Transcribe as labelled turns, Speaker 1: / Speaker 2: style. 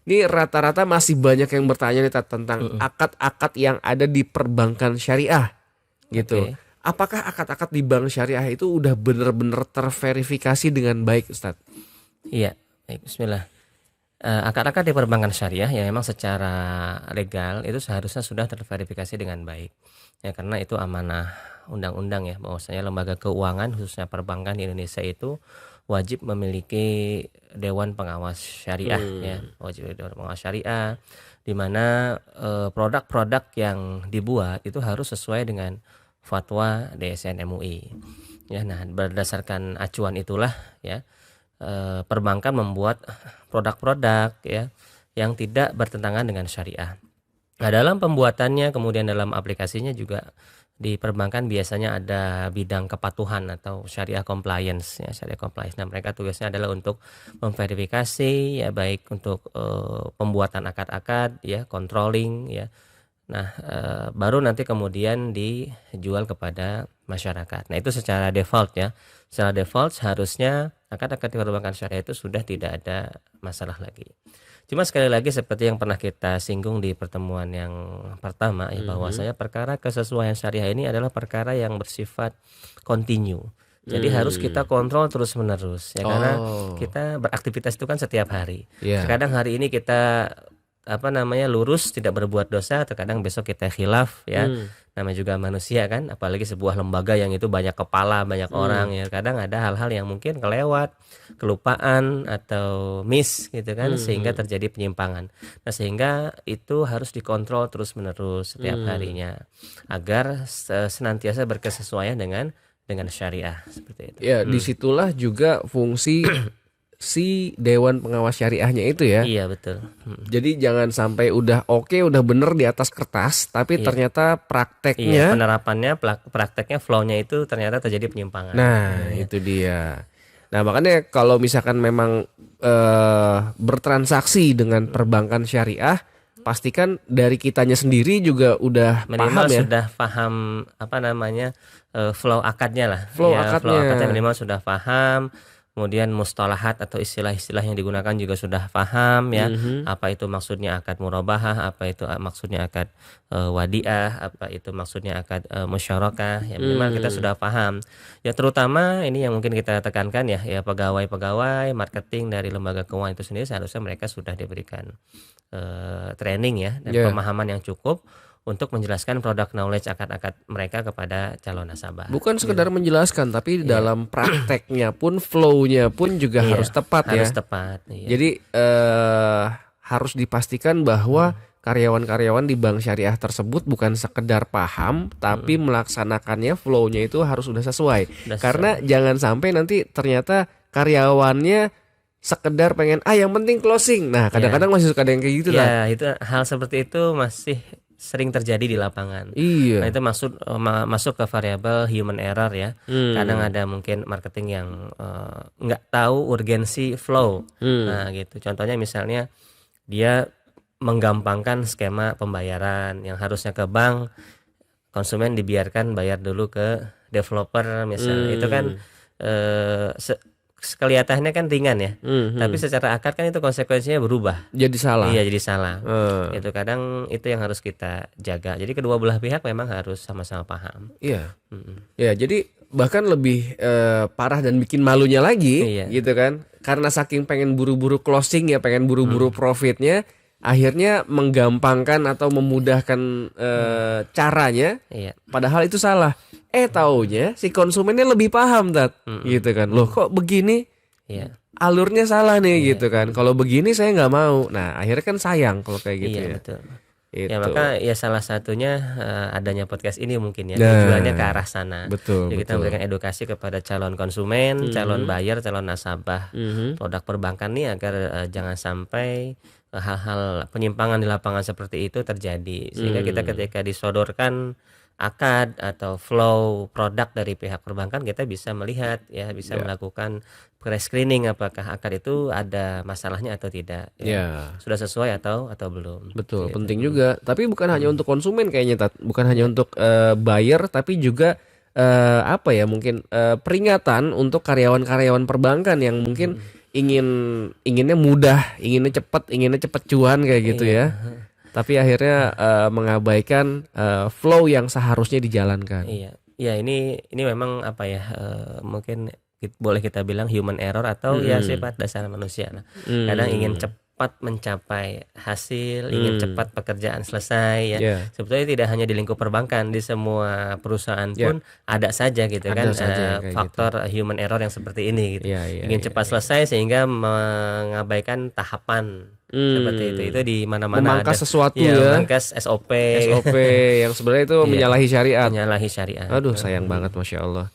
Speaker 1: Ini rata-rata masih banyak yang bertanya nih Tat, tentang akad-akad yang ada di perbankan syariah gitu.
Speaker 2: Oke.
Speaker 1: Apakah akad-akad di bank syariah itu udah bener-bener terverifikasi dengan baik Ustadz?
Speaker 2: Iya, baik, bismillah. Akad-akad di perbankan syariah ya memang secara legal itu seharusnya sudah terverifikasi dengan baik. Ya karena itu amanah undang-undang ya, bahwasanya lembaga keuangan khususnya perbankan di Indonesia itu wajib memiliki dewan pengawas syariah ya, wajib dewan pengawas syariah di mana produk-produk yang dibuat itu harus sesuai dengan fatwa DSN MUI. Ya, nah berdasarkan acuan itulah ya perbankan membuat produk-produk ya yang tidak bertentangan dengan syariah. Nah, dalam pembuatannya kemudian dalam aplikasinya juga di perbankan biasanya ada bidang kepatuhan atau syariah compliance ya, syariah compliance. Nah, mereka tugasnya adalah untuk memverifikasi ya, baik untuk pembuatan akad-akad ya, controlling ya. Nah, baru nanti kemudian dijual kepada masyarakat. Nah, itu secara default ya. Secara default seharusnya akad-akad di perbankan syariah itu sudah tidak ada masalah lagi. Cuma sekali lagi seperti yang pernah kita singgung di pertemuan yang pertama ya, bahwasanya perkara kesesuaian syariah ini adalah perkara yang bersifat continue. Jadi harus kita kontrol terus-menerus ya, karena
Speaker 1: Oh,
Speaker 2: kita beraktivitas itu kan setiap hari.
Speaker 1: iya.
Speaker 2: Terkadang hari ini kita lurus tidak berbuat dosa, terkadang besok kita khilaf ya. Namanya juga manusia kan, apalagi sebuah lembaga yang itu banyak kepala, banyak orang ya. Kadang ada hal-hal yang mungkin kelewat, kelupaan atau miss gitu kan, sehingga terjadi penyimpangan. Nah, sehingga itu harus dikontrol terus-menerus setiap harinya agar senantiasa berkesesuaian dengan syariah seperti itu.
Speaker 1: Ya, disitulah juga fungsi si Dewan Pengawas Syariahnya itu ya.
Speaker 2: Iya, betul.
Speaker 1: Jadi jangan sampai udah oke, udah bener di atas kertas, tapi
Speaker 2: Iya.
Speaker 1: ternyata
Speaker 2: Iya,
Speaker 1: prakteknya.
Speaker 2: penerapannya, prakteknya, flow-nya itu ternyata terjadi penyimpangan.
Speaker 1: Nah, itu dia. Nah, makanya kalau misalkan memang bertransaksi dengan perbankan syariah, pastikan dari kitanya sendiri juga udah
Speaker 2: Minimal
Speaker 1: paham ya.
Speaker 2: sudah paham flow akadnya lah.
Speaker 1: Flow
Speaker 2: Ya, flow
Speaker 1: akadnya.
Speaker 2: akadnya minimal sudah paham. Kemudian mustalahat atau istilah-istilah yang digunakan juga sudah paham ya. Apa itu maksudnya akad murabahah, apa itu maksudnya akad wadiah, apa itu maksudnya akad musyarakah. Ya minimal kita sudah paham. Ya terutama ini yang mungkin kita tekankan ya pegawai-pegawai marketing dari lembaga keuangan itu sendiri seharusnya mereka sudah diberikan training ya dan
Speaker 1: Ya.
Speaker 2: pemahaman yang cukup untuk menjelaskan produk knowledge akad-akad mereka kepada calon nasabah.
Speaker 1: Bukan sekedar menjelaskan, tapi dalam prakteknya pun, flow-nya pun juga
Speaker 2: Iya,
Speaker 1: harus tepat ya.
Speaker 2: harus tepat. Iya.
Speaker 1: Jadi harus dipastikan bahwa karyawan-karyawan di bank syariah tersebut bukan sekedar paham, tapi melaksanakannya, flow-nya itu harus sudah sesuai.
Speaker 2: Sudah
Speaker 1: Karena jangan sampai nanti ternyata karyawannya sekedar pengen yang penting closing. Nah, kadang-kadang masih suka ada yang kayak gitu Tat.
Speaker 2: ya, itu hal seperti itu masih sering terjadi di lapangan.
Speaker 1: Iya.
Speaker 2: Nah, itu masuk ke variabel human error ya. Kadang ada mungkin marketing yang nggak tahu urgensi flow. Nah, gitu. Contohnya misalnya dia menggampangkan skema pembayaran yang harusnya ke bank, konsumen dibiarkan bayar dulu ke developer misalnya. Itu kan kelihatannya kan ringan ya. Tapi secara akad kan itu konsekuensinya berubah.
Speaker 1: Jadi salah.
Speaker 2: Iya, jadi salah. Itu kadang itu yang harus kita jaga. Jadi kedua belah pihak memang harus sama-sama paham.
Speaker 1: Iya. Ya, jadi bahkan lebih parah dan bikin malunya lagi
Speaker 2: Iya.
Speaker 1: gitu kan. Karena saking pengen buru-buru closing ya, pengen buru-buru profitnya, akhirnya menggampangkan atau memudahkan caranya.
Speaker 2: Iya.
Speaker 1: Padahal itu salah. Taunya si konsumennya lebih paham Tat. Gitu kan. Loh kok begini?
Speaker 2: Iya.
Speaker 1: Alurnya salah nih gitu kan. Kalau begini saya nggak mau. Nah, akhirnya kan sayang kalau kayak gitu
Speaker 2: Iya,
Speaker 1: ya.
Speaker 2: betul.
Speaker 1: Itu.
Speaker 2: Ya maka ya salah satunya adanya podcast ini mungkin ya,
Speaker 1: Nah,
Speaker 2: tujuannya ke arah sana.
Speaker 1: betul,
Speaker 2: Jadi kita
Speaker 1: betul.
Speaker 2: memberikan edukasi kepada calon konsumen, calon buyer, calon nasabah produk perbankan nih agar jangan sampai hal-hal penyimpangan di lapangan seperti itu terjadi. Sehingga kita ketika disodorkan akad atau flow produk dari pihak perbankan, kita bisa melihat ya, bisa melakukan pre-screening apakah akad itu ada masalahnya atau tidak
Speaker 1: Ya.
Speaker 2: sudah sesuai atau belum.
Speaker 1: Betul,
Speaker 2: Gitu.
Speaker 1: penting juga. Tapi bukan hanya untuk konsumen kayaknya, Tat. Bukan hanya untuk buyer, tapi juga mungkin peringatan untuk karyawan-karyawan perbankan yang mungkin inginnya mudah, inginnya cepat cuan kayak gitu
Speaker 2: Iya.
Speaker 1: ya. Tapi akhirnya mengabaikan flow yang seharusnya dijalankan.
Speaker 2: Iya. Ya ini memang apa ya, mungkin boleh kita bilang human error atau ya sifat dasar manusia. Nah, kadang ingin cepat mencapai hasil, ingin cepat pekerjaan selesai ya.
Speaker 1: Ya.
Speaker 2: Sebetulnya tidak hanya di lingkup perbankan, di semua perusahaan
Speaker 1: Ya.
Speaker 2: pun ada saja gitu
Speaker 1: Ada
Speaker 2: kan
Speaker 1: saja yang kayak
Speaker 2: faktor human error yang seperti ini gitu.
Speaker 1: Iya, iya,
Speaker 2: Ingin
Speaker 1: iya,
Speaker 2: cepat selesai sehingga mengabaikan tahapan seperti itu. Itu di mana-mana ada.
Speaker 1: Memangkas sesuatu
Speaker 2: Ya,
Speaker 1: ya.
Speaker 2: memangkas SOP
Speaker 1: SOP yang sebenarnya itu
Speaker 2: Iya.
Speaker 1: menyalahi syariat.
Speaker 2: menyalahi syariat.
Speaker 1: Aduh sayang banget Masya Allah.